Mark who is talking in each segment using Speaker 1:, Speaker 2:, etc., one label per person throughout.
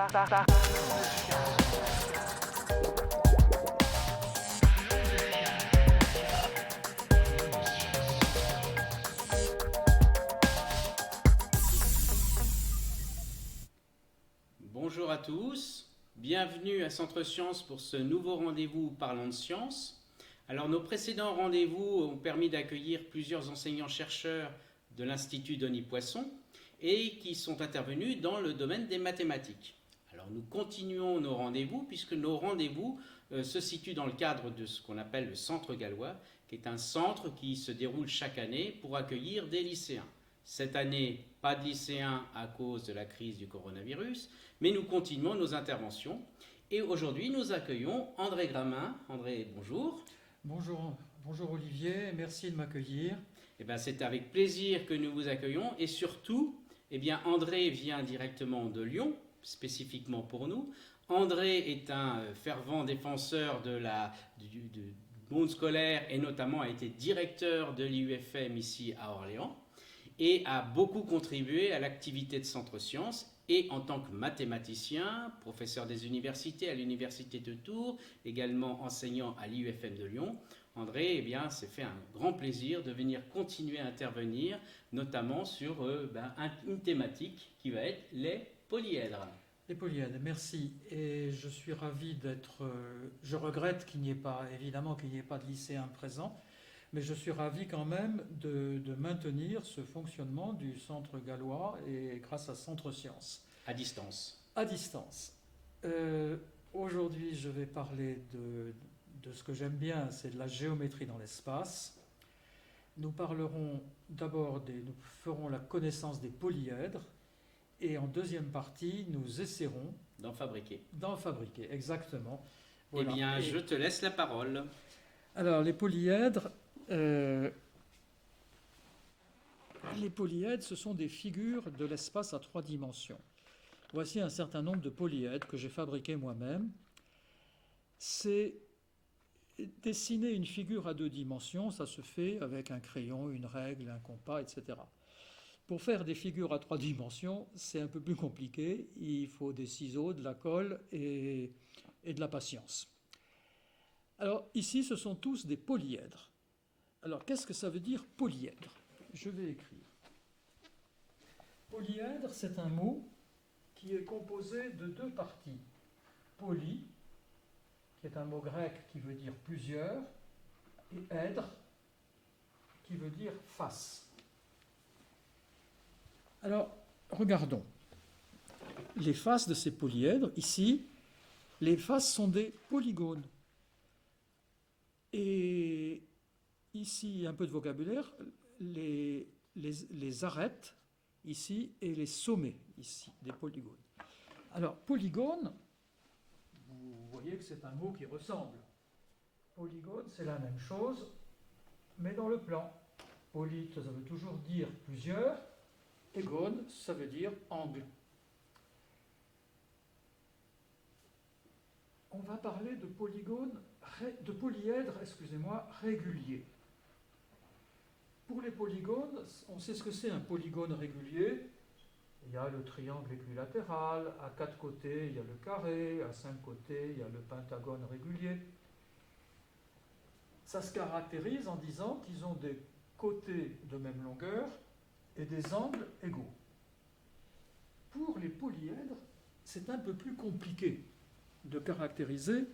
Speaker 1: Bonjour à tous, bienvenue à Centre Sciences pour ce nouveau rendez-vous Parlons de Sciences. Alors nos précédents rendez-vous ont permis d'accueillir plusieurs enseignants-chercheurs de l'Institut Denis Poisson et qui sont intervenus dans le domaine des mathématiques. Alors nous continuons nos rendez-vous puisque nos rendez-vous se situent dans le cadre de ce qu'on appelle le Centre Gallois, qui est un centre qui se déroule chaque année pour accueillir des lycéens. Cette année, pas de lycéens à cause de la crise du coronavirus, mais nous continuons nos interventions. Et aujourd'hui, nous accueillons André Gramin. André, bonjour.
Speaker 2: Bonjour Olivier, merci de m'accueillir.
Speaker 1: C'est avec plaisir que nous vous accueillons et surtout, André vient directement de Lyon, spécifiquement pour nous. André est un fervent défenseur du monde scolaire et notamment a été directeur de l'IUFM ici à Orléans et a beaucoup contribué à l'activité de Centre Sciences. Et en tant que mathématicien, professeur des universités à l'université de Tours, également enseignant à l'IUFM de Lyon, André s'est fait un grand plaisir de venir continuer à intervenir, notamment sur une thématique qui va être les polyèdres.
Speaker 2: Les polyèdres, merci. Et je suis ravi d'être... je regrette évidemment qu'il n'y ait pas de lycéens présents, mais je suis ravi quand même de maintenir ce fonctionnement du Centre Gallois et grâce à Centre Sciences.
Speaker 1: À distance.
Speaker 2: À distance. Aujourd'hui, je vais parler de ce que j'aime bien, c'est de la géométrie dans l'espace. Nous ferons la connaissance des polyèdres et en deuxième partie, nous essaierons
Speaker 1: d'en fabriquer.
Speaker 2: Exactement. Voilà.
Speaker 1: Je te laisse la parole.
Speaker 2: Alors, les polyèdres, ce sont des figures de l'espace à 3 dimensions. Voici un certain nombre de polyèdres que j'ai fabriqués moi-même. C'est dessiner une figure à 2 dimensions, ça se fait avec un crayon, une règle, un compas, etc. Pour faire des figures à 3 dimensions, c'est un peu plus compliqué. Il faut des ciseaux, de la colle et de la patience. Alors ici, ce sont tous des polyèdres. Alors qu'est-ce que ça veut dire polyèdre ? Je vais écrire. Polyèdre, c'est un mot qui est composé de 2 parties. Poly, qui est un mot grec qui veut dire plusieurs, et èdre, qui veut dire face. Alors, regardons. Les faces de ces polyèdres, ici, les faces sont des polygones. Et ici, un peu de vocabulaire, les arêtes, ici, et les sommets, ici, des polygones. Alors, polygone, vous voyez que c'est un mot qui ressemble. Polygone, c'est la même chose, mais dans le plan. Poly, ça veut toujours dire plusieurs, et gone, ça veut dire angle. On va parler de polyèdres, réguliers. Pour les polygones, on sait ce que c'est un polygone régulier. Il y a le triangle équilatéral, à 4 côtés, il y a le carré, à 5 côtés, il y a le pentagone régulier. Ça se caractérise en disant qu'ils ont des côtés de même longueur et des angles égaux. Pour les polyèdres, c'est un peu plus compliqué de caractériser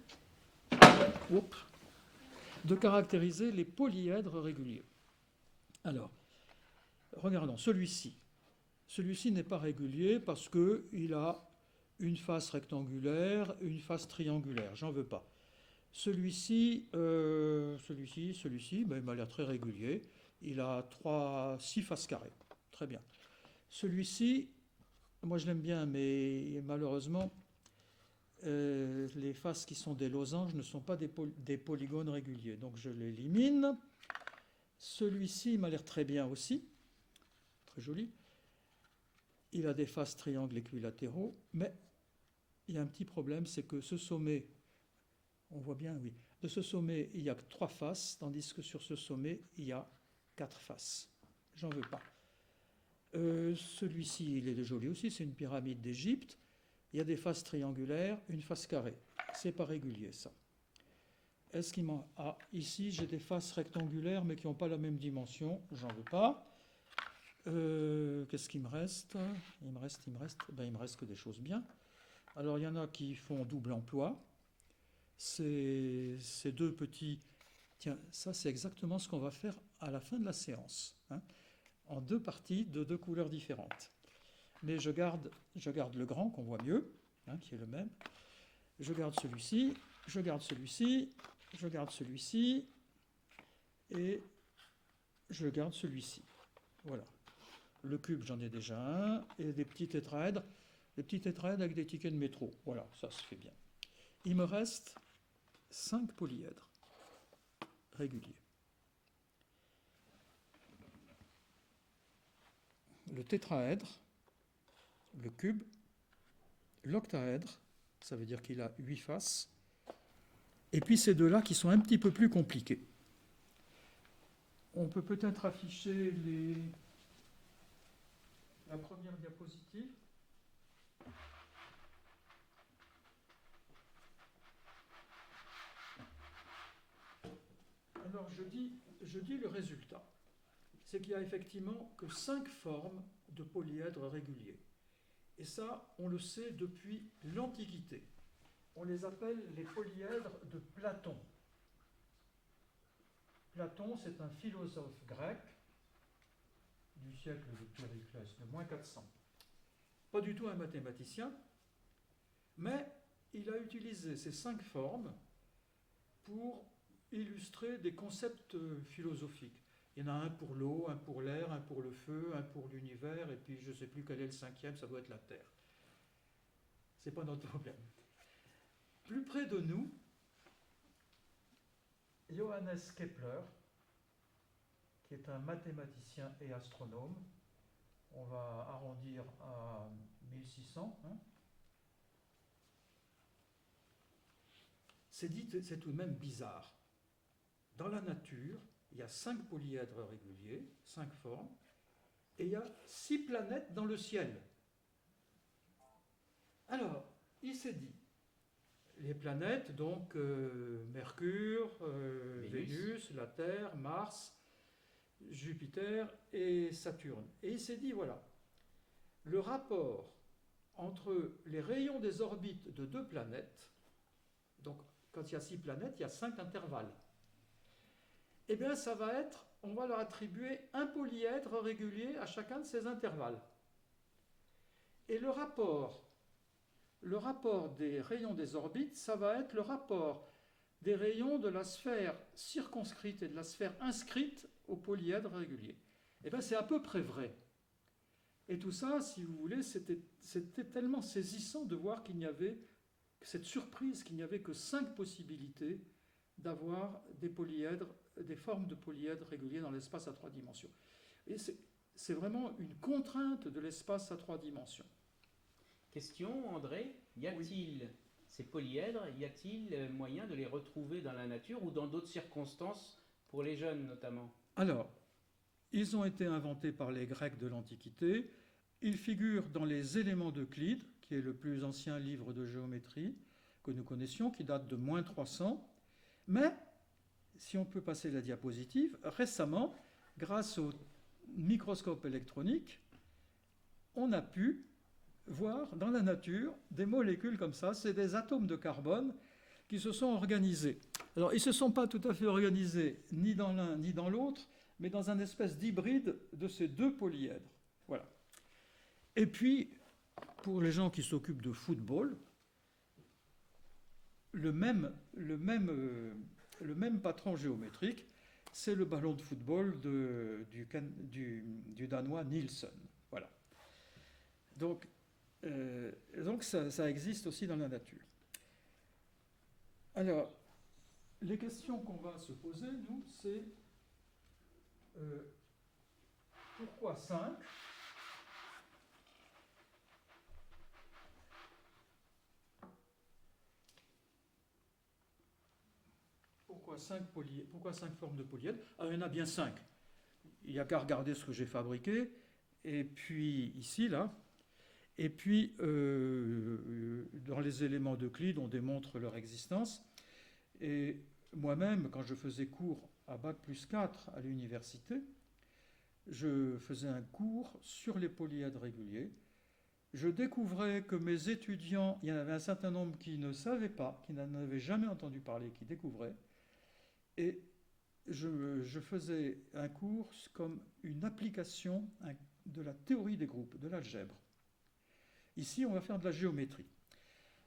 Speaker 2: les polyèdres réguliers. Alors, regardons celui-ci. Celui-ci n'est pas régulier parce qu'il a une face rectangulaire, une face triangulaire. J'en veux pas. Celui-ci, il m'a l'air très régulier. Il a 6 faces carrées. Très bien. Celui-ci, moi je l'aime bien, mais malheureusement, les faces qui sont des losanges ne sont pas des polygones réguliers. Donc je l'élimine. Celui-ci, il m'a l'air très bien aussi. Très joli. Il a des faces triangles équilatéraux, mais il y a un petit problème, c'est que ce sommet, on voit bien, oui, de ce sommet, il y a 3 faces, tandis que sur ce sommet, il y a 4 faces. J'en veux pas. Celui-ci, il est joli aussi, c'est une pyramide d'Égypte. il y a des faces triangulaires, une face carrée. C'est pas régulier, ça. Est-ce qu'il m'en... Ah, ici, j'ai des faces rectangulaires, mais qui n'ont pas la même dimension. J'en veux pas. Qu'est-ce qu'il me reste? Il me reste que des choses bien. Alors, il y en a qui font double emploi. Ces deux petits... Tiens, ça, c'est exactement ce qu'on va faire à la fin de la séance, hein, en deux parties de deux couleurs différentes. Mais je garde le grand, qu'on voit mieux, hein, qui est le même. Je garde celui-ci, je garde celui-ci, je garde celui-ci, et je garde celui-ci. Voilà. Le cube, j'en ai déjà un, et des petits tétraèdres. Des petits tétraèdres avec des tickets de métro. Voilà, ça se fait bien. Il me reste 5 polyèdres réguliers. Le tétraèdre, le cube, l'octaèdre, ça veut dire qu'il a 8 faces, et puis ces deux-là qui sont un petit peu plus compliqués. On peut peut-être afficher la première diapositive. Alors je dis le résultat. C'est qu'il n'y a effectivement que 5 formes de polyèdres réguliers. Et ça, on le sait depuis l'Antiquité. On les appelle les polyèdres de Platon. Platon, c'est un philosophe grec du siècle de Périclès, de moins 400. Pas du tout un mathématicien, mais il a utilisé ces 5 formes pour illustrer des concepts philosophiques. Il y en a un pour l'eau, un pour l'air, un pour le feu, un pour l'univers, et puis je ne sais plus quel est le 5e, ça doit être la Terre. Ce n'est pas notre problème. Plus près de nous, Johannes Kepler, qui est un mathématicien et astronome, on va arrondir à 1600, hein. C'est tout de même bizarre. Dans la nature, il y a 5 polyèdres réguliers, 5 formes, et il y a 6 planètes dans le ciel. Alors, il s'est dit, les planètes, donc Mercure, Vénus, la Terre, Mars, Jupiter et Saturne. Et il s'est dit, voilà, le rapport entre les rayons des orbites de 2 planètes, donc quand il y a 6 planètes, il y a 5 intervalles. Eh bien, ça va être, on va leur attribuer un polyèdre régulier à chacun de ces intervalles. Et le rapport des rayons des orbites, ça va être le rapport des rayons de la sphère circonscrite et de la sphère inscrite au polyèdre régulier. Eh bien, c'est à peu près vrai. Et tout ça, si vous voulez, c'était tellement saisissant de voir qu'il n'y avait, cette surprise, qu'il n'y avait que 5 possibilités d'avoir des polyèdres, des formes de polyèdres réguliers dans l'espace à 3 dimensions. Et c'est vraiment une contrainte de l'espace à 3 dimensions.
Speaker 1: Question, André, y a-t-il ces polyèdres, y a-t-il moyen de les retrouver dans la nature ou dans d'autres circonstances, pour les jeunes notamment?
Speaker 2: Alors, ils ont été inventés par les Grecs de l'Antiquité. Ils figurent dans les éléments d'Euclide, qui est le plus ancien livre de géométrie que nous connaissions, qui date de moins 300. Mais, si on peut passer la diapositive, récemment, grâce au microscope électronique, on a pu voir dans la nature des molécules comme ça, c'est des atomes de carbone qui se sont organisés. Alors, ils ne se sont pas tout à fait organisés ni dans l'un ni dans l'autre, mais dans un espèce d'hybride de ces 2 polyèdres. Voilà. Et puis, pour les gens qui s'occupent de football, le même patron géométrique, c'est le ballon de football du Danois Nielsen. Voilà. Donc ça existe aussi dans la nature. Alors, les questions qu'on va se poser, nous, c'est pourquoi 5 ? Pourquoi 5 formes de polyèdres ? Ah, il y en a bien 5. Il n'y a qu'à regarder ce que j'ai fabriqué. Et puis ici, là. Et puis, dans les éléments d'Euclide, on démontre leur existence. Et moi-même, quand je faisais cours à Bac+4 à l'université, je faisais un cours sur les polyèdres réguliers. Je découvrais que mes étudiants, il y en avait un certain nombre qui ne savaient pas, qui n'en avaient jamais entendu parler, qui découvraient. Et je faisais un cours comme une application de la théorie des groupes, de l'algèbre. Ici, on va faire de la géométrie.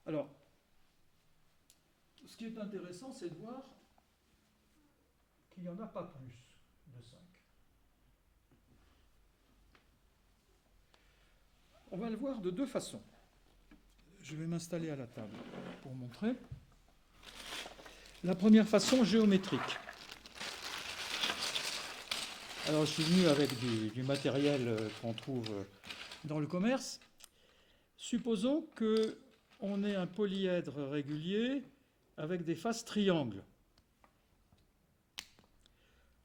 Speaker 2: Alors, ce qui est intéressant, c'est de voir qu'il n'y en a pas plus de 5. On va le voir de deux façons. Je vais m'installer à la table pour montrer. La première façon, géométrique. Alors, je suis venu avec du matériel qu'on trouve dans le commerce. Supposons qu'on ait un polyèdre régulier avec des faces triangles.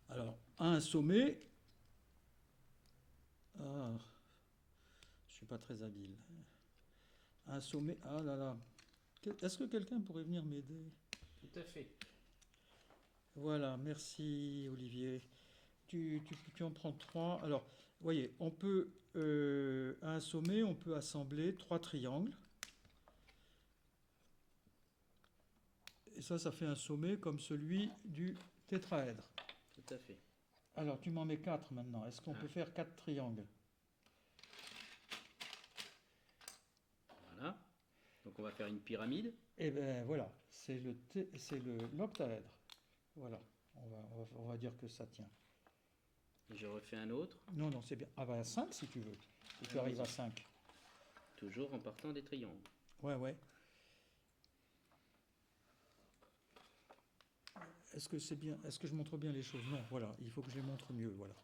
Speaker 2: Alors, à un sommet, je ne suis pas très habile. À un sommet, ah là là, est-ce que quelqu'un pourrait venir m'aider?
Speaker 1: Tout à fait.
Speaker 2: Voilà, merci Olivier. Tu en prends 3. Alors, vous voyez, on peut, à un sommet, on peut assembler 3 triangles. Et ça fait un sommet comme celui du tétraèdre.
Speaker 1: Tout à fait.
Speaker 2: Alors, tu m'en mets 4 maintenant. Est-ce qu'on peut faire 4 triangles?
Speaker 1: Voilà. Donc on va faire une pyramide.
Speaker 2: Eh bien, voilà, c'est l'octaèdre. Voilà, on va dire que ça tient.
Speaker 1: Et je refais un autre.
Speaker 2: Non, c'est bien. Ah bah 5 si tu veux. Si tu arrives à 5.
Speaker 1: Toujours en partant des triangles.
Speaker 2: Ouais. Est-ce que c'est bien? Est-ce que je montre bien les choses? Non, voilà, il faut que je les montre mieux, voilà.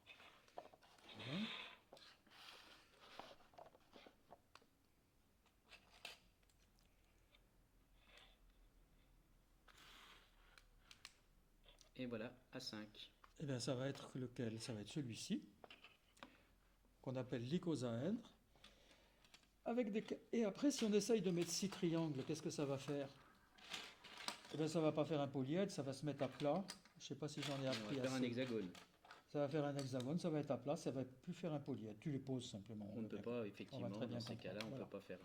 Speaker 1: Et voilà, à 5.
Speaker 2: Eh bien, ça va être lequel? Ça va être celui-ci, qu'on appelle l'icosaèdre. Et après, si on essaye de mettre 6 triangles, qu'est-ce que ça va faire? Eh bien, ça ne va pas faire un polyèdre, ça va se mettre à plat. Je ne sais pas si j'en ai appris assez.
Speaker 1: On va faire un hexagone.
Speaker 2: Ça va faire un hexagone, ça va être à plat, ça ne va plus faire un polyèdre. Tu les poses simplement.
Speaker 1: On ne peut pas, effectivement, dans ces cas-là, on ne peut pas faire.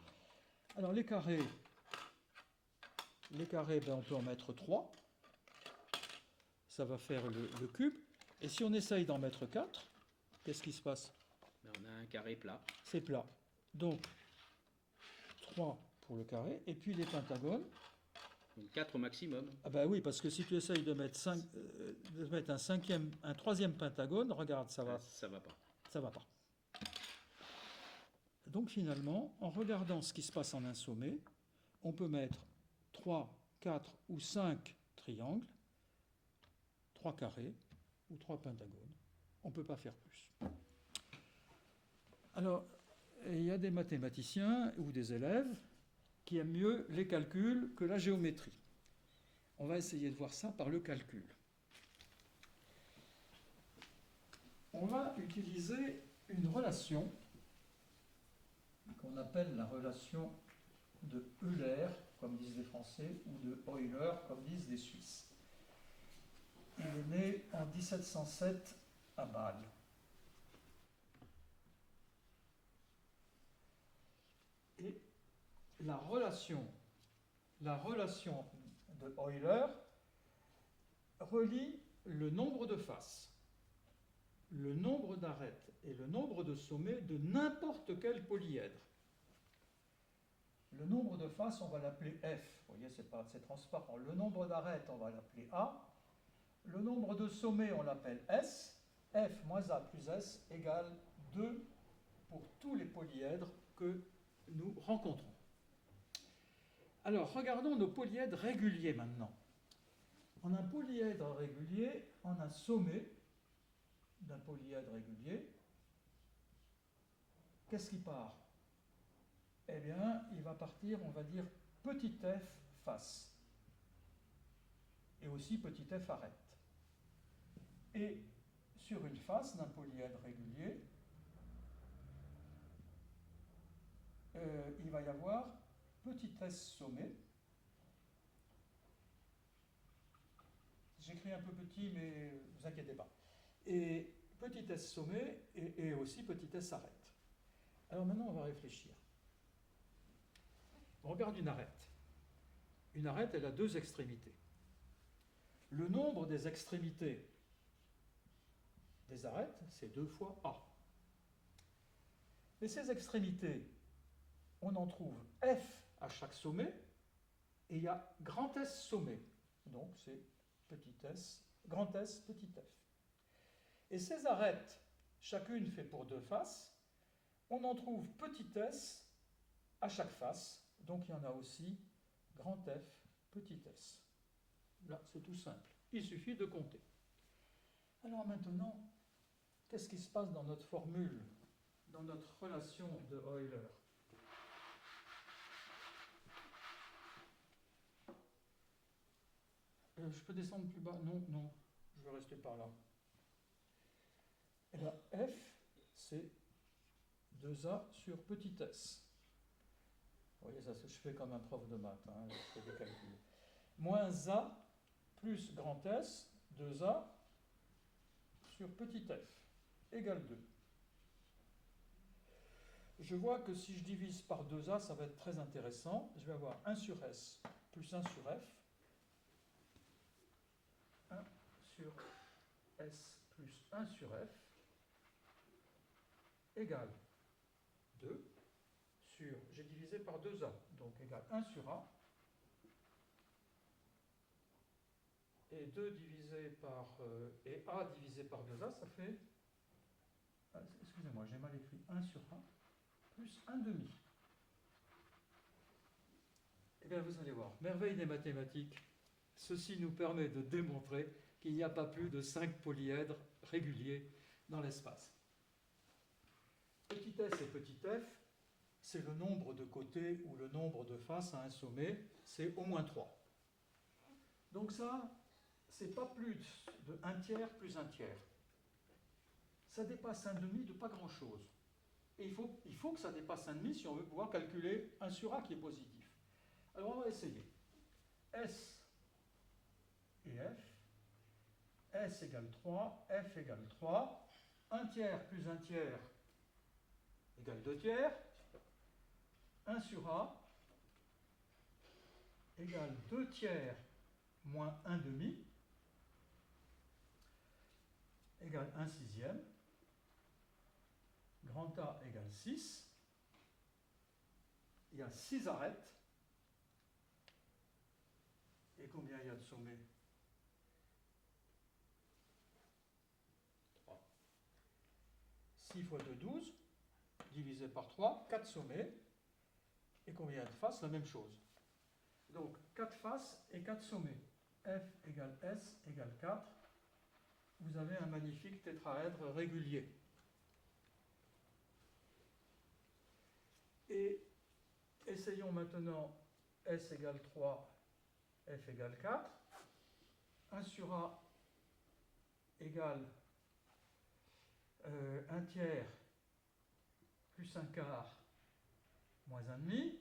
Speaker 2: Alors, les carrés, ben, on peut en mettre 3. Ça va faire le cube. Et si on essaye d'en mettre 4, qu'est-ce qui se passe?
Speaker 1: Ben, on a un carré plat.
Speaker 2: C'est plat. Donc, 3 pour le carré. Et puis les pentagones.
Speaker 1: Donc 4 au maximum.
Speaker 2: Ah ben oui, parce que si tu essayes de mettre, un troisième pentagone, regarde, ça va.
Speaker 1: Ça va pas.
Speaker 2: Ça va pas. Donc finalement, en regardant ce qui se passe en un sommet, on peut mettre 3, 4 ou 5 triangles, 3 carrés ou 3 pentagones. On ne peut pas faire plus. Alors, il y a des mathématiciens ou des élèves qui aiment mieux les calculs que la géométrie. On va essayer de voir ça par le calcul. On va utiliser une relation qu'on appelle la relation de Euler, comme disent les Français, ou de Euler, comme disent les Suisses. Il est né en 1707 à Bâle. Et la relation de Euler relie le nombre de faces, le nombre d'arêtes et le nombre de sommets de n'importe quel polyèdre. Le nombre de faces, on va l'appeler F. Vous voyez, c'est transparent. Le nombre d'arêtes, on va l'appeler A. Le nombre de sommets, on l'appelle S. F moins A plus S égale 2 pour tous les polyèdres que nous rencontrons. Alors, regardons nos polyèdres réguliers maintenant. En un polyèdre régulier, en un sommet d'un polyèdre régulier, qu'est-ce qui part? Eh bien, il va partir, on va dire, petit f face. Et aussi petit f arête. Et sur une face d'un polyèdre régulier, il va y avoir petit s sommet. J'écris un peu petit, mais ne vous inquiétez pas. Et petit s sommet et aussi petit s arête. Alors maintenant, on va réfléchir. On regarde une arête. Une arête, elle a deux extrémités. Le nombre des extrémités des arêtes, c'est 2 fois A. Et ces extrémités, on en trouve F à chaque sommet, et il y a grand S sommet. Donc c'est petit s, grand S, petit f. Et ces arêtes, chacune fait pour 2 faces, on en trouve petit s à chaque face, donc il y en a aussi grand F, petit s. Là, c'est tout simple. Il suffit de compter. Alors maintenant, qu'est-ce qui se passe dans notre formule, dans notre relation de Euler? Je peux descendre plus bas? Non, non, je vais rester par là. Et bien, F, c'est 2A sur petit s. Vous voyez, ça, je fais comme un prof de maths, hein, je fais des calculs. Moins A plus grand S, 2A sur petit f, égale 2. Je vois que si je divise par 2A, ça va être très intéressant. Je vais avoir 1 sur S plus 1 sur F. 1 sur S plus 1 sur F égale 2 sur, j'ai divisé par 2A, donc égale 1 sur A. Et 2 divisé par, et A divisé par 2A, ça fait, excusez-moi, j'ai mal écrit 1 sur A, plus 1 demi. Eh bien, vous allez voir, merveille des mathématiques, ceci nous permet de démontrer qu'il n'y a pas plus de 5 polyèdres réguliers dans l'espace. Petit s et petit f, c'est le nombre de côtés ou le nombre de faces à un sommet, c'est au moins 3. Donc ça, c'est pas plus de 1 tiers plus 1 tiers. Ça dépasse 1 demi de pas grand-chose. Et il faut que ça dépasse 1 demi si on veut pouvoir calculer 1 sur A qui est positif. Alors on va essayer. S et F. S égale 3, F égale 3. 1 tiers plus 1 tiers égale 2 tiers. 1 sur A égale 2 tiers moins 1 demi égale 1 sixième. Grand A égale 6. Il y a 6 arêtes. Et combien il y a de sommets? 3. 6 fois 2, 12. Divisé par 3, 4 sommets. Et combien de faces? La même chose. Donc 4 faces et 4 sommets. F égale S égale 4. Vous avez un magnifique tétraèdre régulier. Et essayons maintenant S égale 3, F égale 4. 1 sur A égale 1 tiers plus 1 quart moins 1 demi.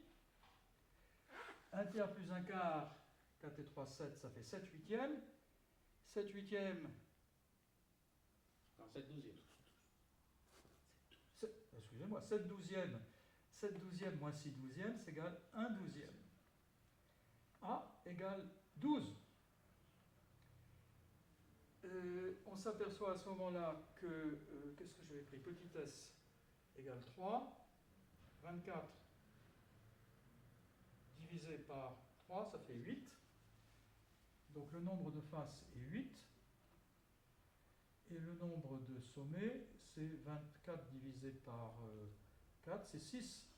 Speaker 2: 1 tiers plus 1 quart, 4 et 3, 7, ça fait 7 huitièmes. 7 huitièmes.
Speaker 1: Non, 7 douzièmes.
Speaker 2: Excusez-moi, 7 douzièmes. 7 douzièmes moins 6 douzièmes, c'est égal à 1 douzième. A égale 12. On s'aperçoit à ce moment-là que, qu'est-ce que j'avais pris? Petit s égale 3. 24 divisé par 3, ça fait 8. Donc le nombre de faces est 8. Et le nombre de sommets, c'est 24 divisé par 4, c'est 6.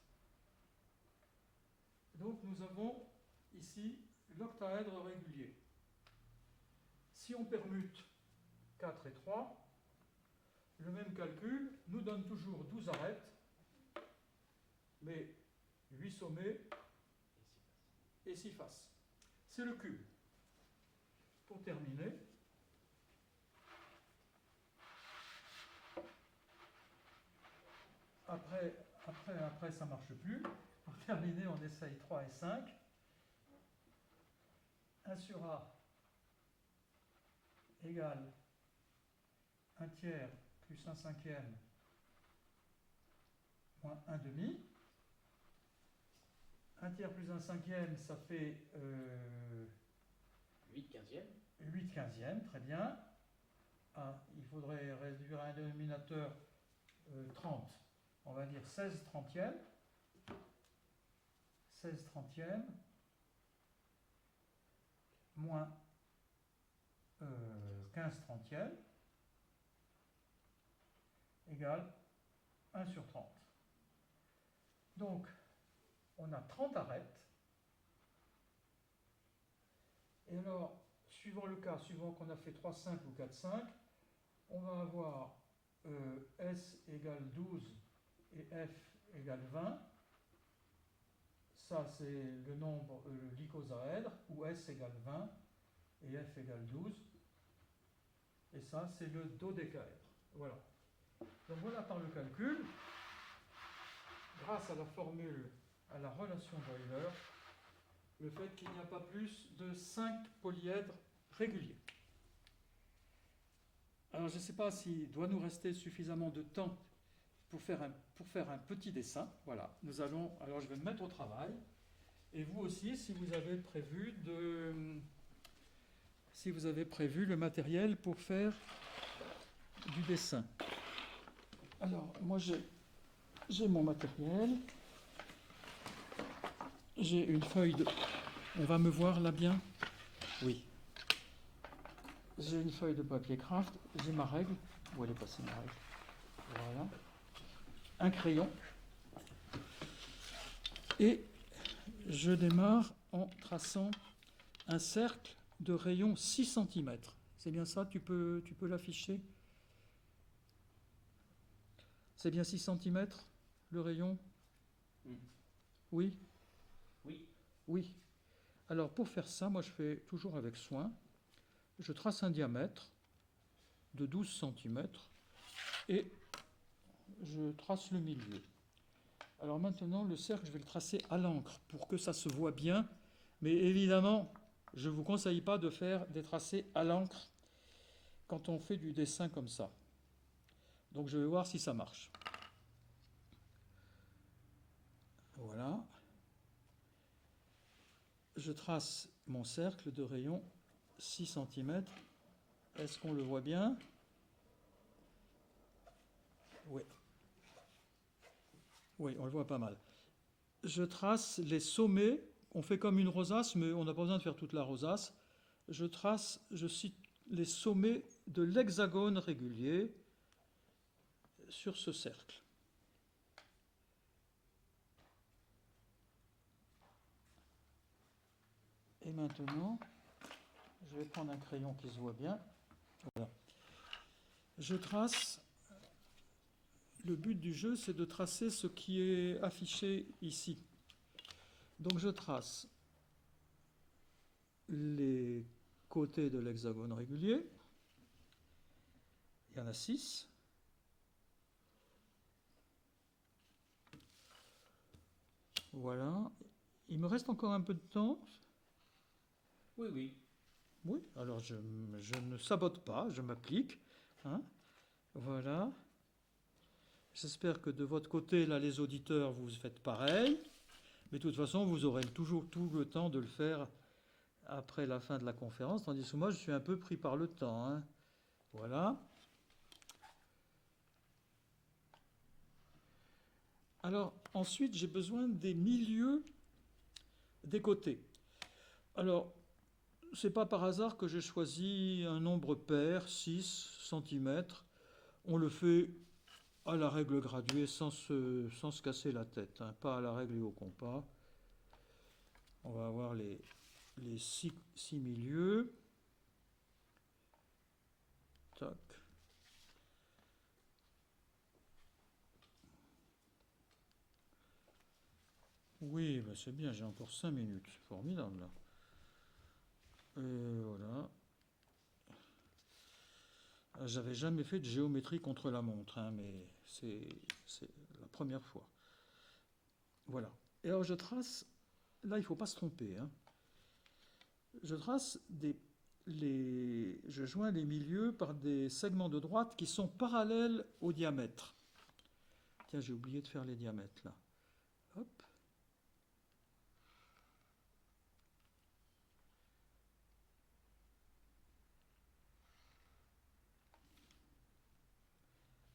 Speaker 2: Donc nous avons ici l'octaèdre régulier. Si on permute 4 et 3, le même calcul nous donne toujours 12 arêtes, mais 8 sommets et 6 faces. C'est le cube. Pour terminer, après après ça ne marche plus. Pour terminer, on essaye 3 et 5. 1 sur A égale 1 tiers plus 1 cinquième moins 1 demi. 1 tiers plus 1 cinquième, ça fait
Speaker 1: 8 quinzièmes.
Speaker 2: 8 quinzièmes, très bien. Ah, il faudrait réduire un dénominateur 30. On va dire 16 trentièmes. 16 trentièmes moins 15 trentièmes égale 1 sur 30. Donc, on a 30 arêtes. Et alors, suivant le cas, suivant qu'on a fait 3, 5 ou 4, 5, on va avoir S égale 12 et F égale 20. Ça, c'est le nombre, l'icosaèdre, où S égale 20 et F égale 12. Et ça, c'est le dodécaèdre. Voilà. Donc voilà par le calcul, grâce à la formule, à la relation d'Euler, le fait qu'il n'y a pas plus de 5 polyèdres réguliers. Alors je ne sais pas s'il doit nous rester suffisamment de temps pour faire un petit dessin. Voilà, alors je vais me mettre au travail. Et vous aussi, si vous avez prévu le matériel pour faire du dessin. Alors, moi j'ai mon matériel. J'ai une feuille de... On va me voir là bien? Oui. J'ai une feuille de papier craft. J'ai ma règle. Où elle est passée ma règle? Voilà. Un crayon. Et je démarre en traçant un cercle de rayon 6 cm. C'est bien ça? Tu peux l'afficher? C'est bien 6 cm le rayon? Oui?
Speaker 1: Oui.
Speaker 2: Oui. Alors pour faire ça, moi je fais toujours avec soin. Je trace un diamètre de 12 cm et je trace le milieu. Alors maintenant, le cercle, je vais le tracer à l'encre pour que ça se voit bien. Mais évidemment, je ne vous conseille pas de faire des tracés à l'encre quand on fait du dessin comme ça. Donc je vais voir si ça marche. Voilà. Je trace mon cercle de rayon 6 cm. Est-ce qu'on le voit bien? Oui. Oui, on le voit pas mal. Je trace les sommets. On fait comme une rosace, mais on n'a pas besoin de faire toute la rosace. Je cite les sommets de l'hexagone régulier sur ce cercle. Et maintenant, je vais prendre un crayon qui se voit bien. Voilà. Je trace. Le but du jeu, c'est de tracer ce qui est affiché ici. Donc je trace les côtés de l'hexagone régulier. Il y en a 6. Voilà. Il me reste encore un peu de temps.
Speaker 1: Oui, oui.
Speaker 2: Oui, alors je ne sabote pas, je m'applique. Hein. Voilà. J'espère que de votre côté, là, les auditeurs, vous faites pareil. Mais de toute façon, vous aurez toujours tout le temps de le faire après la fin de la conférence, tandis que moi, je suis un peu pris par le temps. Hein. Voilà. Alors, ensuite, j'ai besoin des milieux des côtés. Alors, c'est pas par hasard que j'ai choisi un nombre pair, 6 cm. On le fait à la règle graduée sans se casser la tête, hein, pas à la règle et au compas. On va avoir les 6 milieux. Tac. Oui, ben c'est bien, j'ai encore 5 minutes. Formidable, là. Et voilà. J'avais jamais fait de géométrie contre la montre, hein, mais c'est la première fois. Voilà. Et alors je trace, là il ne faut pas se tromper, hein. Je trace je joins les milieux par des segments de droite qui sont parallèles au diamètre. Tiens, j'ai oublié de faire les diamètres là. Hop.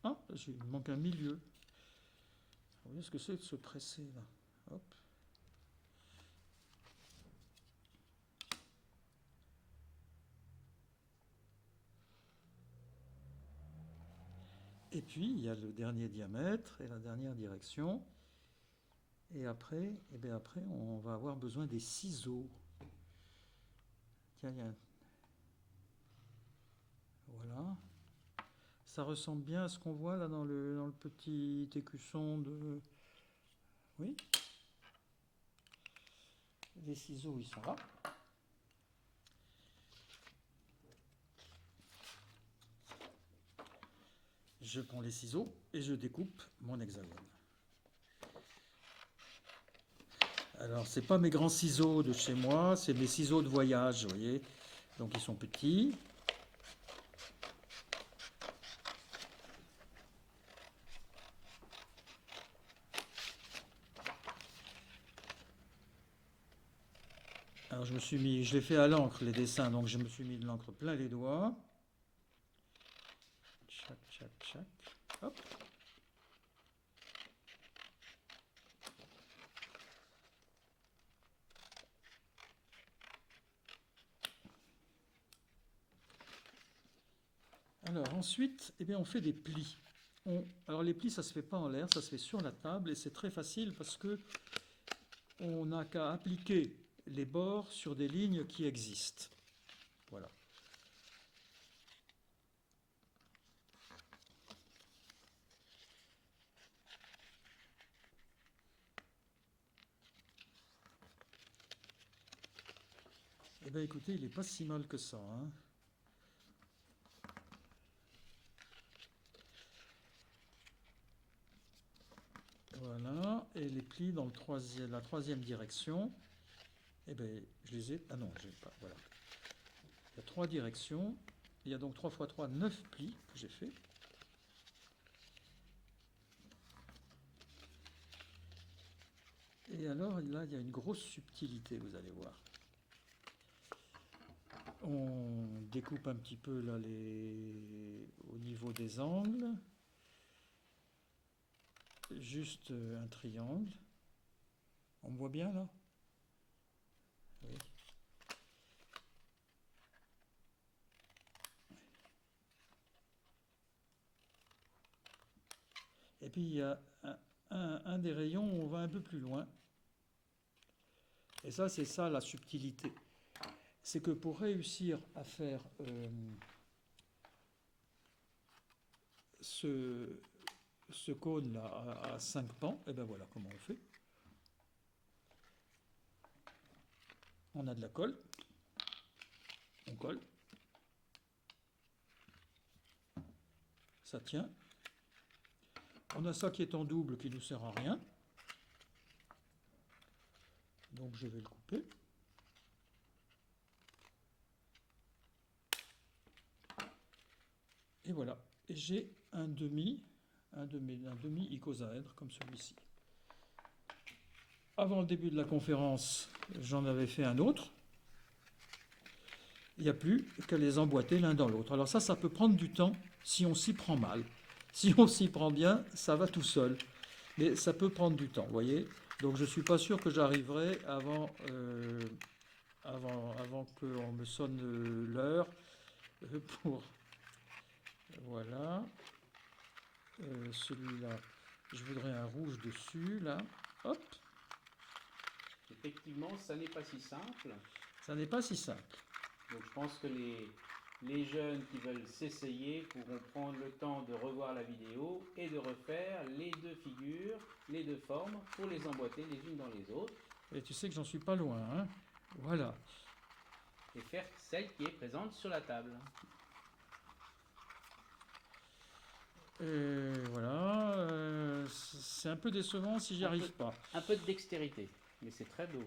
Speaker 2: Ah, il me manque un milieu. Vous voyez ce que c'est de se presser là. Hop. Et puis, il y a le dernier diamètre et la dernière direction. Et après, on va avoir besoin des ciseaux. Tiens, il y a un... Voilà. Ça ressemble bien à ce qu'on voit là dans le petit écusson de... Oui. Les ciseaux, ils sont là. Je prends les ciseaux et je découpe mon hexagone. Alors, c'est pas mes grands ciseaux de chez moi, c'est mes ciseaux de voyage, vous voyez. Donc, ils sont petits. Alors, je l'ai fait à l'encre, les dessins, donc je me suis mis de l'encre plein les doigts. Tchac, tchac, tchac. Hop. Alors ensuite, eh bien, on fait des plis. Alors les plis, ça ne se fait pas en l'air, ça se fait sur la table et c'est très facile parce que on n'a qu'à appliquer les bords sur des lignes qui existent. Voilà. Eh bien écoutez, il n'est pas si mal que ça, hein. Voilà, et les plis dans la troisième direction, eh bien, je les ai... Ah non, je n'ai pas, voilà. Il y a 3 directions, il y a donc 3 x 3, 9 plis que j'ai fait. Et alors, là, il y a une grosse subtilité, vous allez voir. On découpe un petit peu là au niveau des angles. Juste un triangle. On me voit bien là? Oui. Et puis il y a un des rayons où on va un peu plus loin. Et ça, c'est ça la subtilité. C'est que pour réussir à faire ce cône-là à 5 pans, et ben voilà comment on fait. On a de la colle. On colle. Ça tient. On a ça qui est en double qui ne nous sert à rien. Donc je vais le couper. Et voilà. Et j'ai un demi icosaèdre comme celui-ci. Avant le début de la conférence, j'en avais fait un autre. Il n'y a plus qu'à les emboîter l'un dans l'autre. Alors ça peut prendre du temps si on s'y prend mal. Si on s'y prend bien, ça va tout seul. Mais ça peut prendre du temps, vous voyez. Donc je ne suis pas sûr que j'arriverai avant qu'on me sonne l'heure pour... Voilà. Celui-là, je voudrais un rouge dessus, là. Hop.
Speaker 1: Effectivement, ça n'est pas si simple.
Speaker 2: Ça n'est pas si simple.
Speaker 1: Donc je pense que les jeunes qui veulent s'essayer pourront prendre le temps de revoir la vidéo et de refaire les deux figures, les deux formes, pour les emboîter les unes dans les autres.
Speaker 2: Et tu sais que j'en suis pas loin, hein. Voilà.
Speaker 1: Et faire celle qui est présente sur la table.
Speaker 2: Et voilà. c'est un peu décevant si j'y
Speaker 1: Un
Speaker 2: arrive
Speaker 1: peu.
Speaker 2: pas.
Speaker 1: Un peu de dextérité, mais c'est très beau.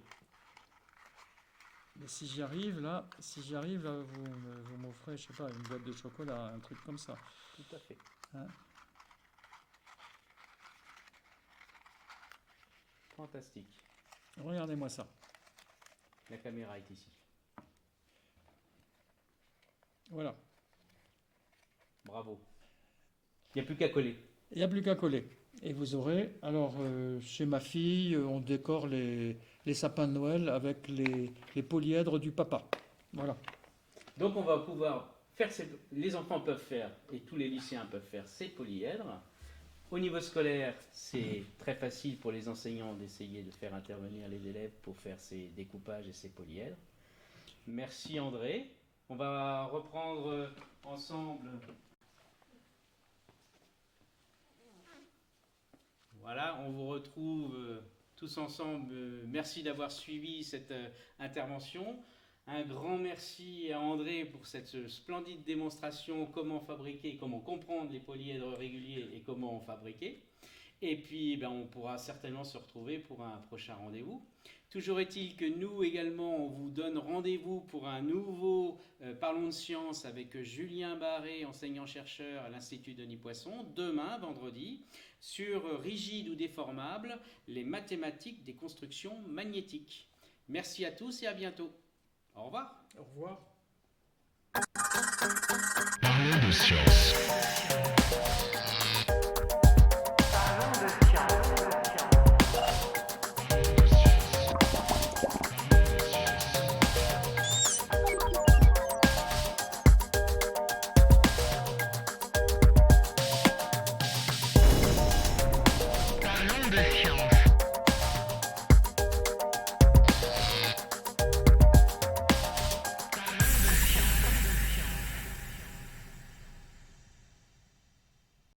Speaker 2: Mais si j'y arrive, là, vous m'offrez, je sais pas, une boîte de chocolat, un truc comme ça.
Speaker 1: Tout à fait.
Speaker 2: Hein.
Speaker 1: Fantastique.
Speaker 2: Regardez-moi ça.
Speaker 1: La caméra est ici.
Speaker 2: Voilà.
Speaker 1: Bravo. Il n'y a plus qu'à coller.
Speaker 2: Il n'y a plus qu'à coller. Et vous aurez, alors chez ma fille, on décore les sapins de Noël avec les polyèdres du papa. Voilà.
Speaker 1: Donc on va pouvoir faire les enfants peuvent faire et tous les lycéens peuvent faire ces polyèdres. Au niveau scolaire, c'est très facile pour les enseignants d'essayer de faire intervenir les élèves pour faire ces découpages et ces polyèdres. Merci André. On va reprendre ensemble. Voilà, on vous retrouve tous ensemble. Merci d'avoir suivi cette intervention. Un grand merci à André pour cette splendide démonstration comment fabriquer, comment comprendre les polyèdres réguliers et comment en fabriquer. Et puis on pourra certainement se retrouver pour un prochain rendez-vous. Toujours est-il que nous également, on vous donne rendez-vous pour un nouveau Parlons de Science avec Julien Barré, enseignant-chercheur à l'Institut Denis Poisson, demain, vendredi, sur rigide ou déformable, les mathématiques des constructions magnétiques. Merci à tous et à bientôt. Au revoir.
Speaker 2: Au revoir.
Speaker 3: Parlons de science. Parlons de science.